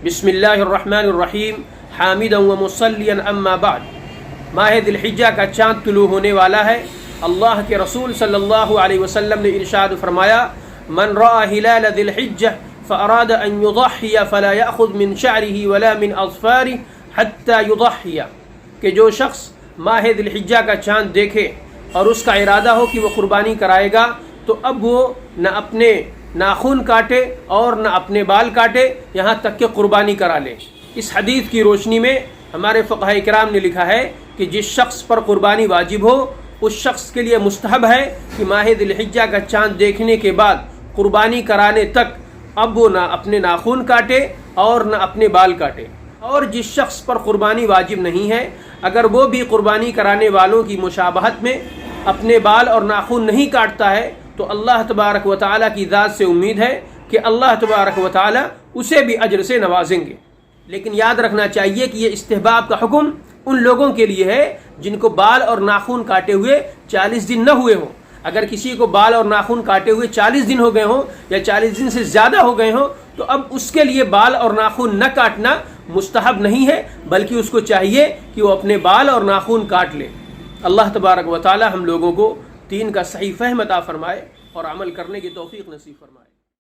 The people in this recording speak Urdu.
بسم اللہ الرحمن الرحیم حامدا و مصلیا اما بعد۔ ماہ ذی الحجہ کا چاند طلوع ہونے والا ہے۔ اللہ کے رسول صلی اللہ علیہ وسلم نے ارشاد فرمایا، من رأى ہلال ذی الحجہ فأراد ان یضحی فلا یأخذ من شعره ولا من اظفاره حتی یضحی، کہ جو شخص ماہ ذی الحجہ کا چاند دیکھے اور اس کا ارادہ ہو کہ وہ قربانی کرائے گا تو اب وہ نہ اپنے ناخن کاٹے اور نہ اپنے بال کاٹے، یہاں تک کہ قربانی کرا لے۔ اس حدیث کی روشنی میں ہمارے فقہاء کرام نے لکھا ہے کہ جس شخص پر قربانی واجب ہو اس شخص کے لیے مستحب ہے کہ ماہ ذی الحجہ کا چاند دیکھنے کے بعد قربانی کرانے تک اب وہ نہ اپنے ناخن کاٹے اور نہ اپنے بال کاٹے۔ اور جس شخص پر قربانی واجب نہیں ہے، اگر وہ بھی قربانی کرانے والوں کی مشابہت میں اپنے بال اور ناخن نہیں کاٹتا ہے تو اللہ تبارک و تعالیٰ کی ذات سے امید ہے کہ اللہ تبارک و تعالیٰ اسے بھی اجر سے نوازیں گے۔ لیکن یاد رکھنا چاہیے کہ یہ استحباب کا حکم ان لوگوں کے لیے ہے جن کو بال اور ناخن کاٹے ہوئے 40 دن نہ ہوئے ہوں۔ اگر کسی کو بال اور ناخن کاٹے ہوئے 40 دن ہو گئے ہوں یا 40 دن سے زیادہ ہو گئے ہوں تو اب اس کے لیے بال اور ناخن نہ کاٹنا مستحب نہیں ہے، بلکہ اس کو چاہیے کہ وہ اپنے بال اور ناخن کاٹ لے۔ اللہ تبارک و تعالی ہم لوگوں کو دین کا صحیح فہم عطا فرمائے اور عمل کرنے کی توفیق نصیب فرمائے۔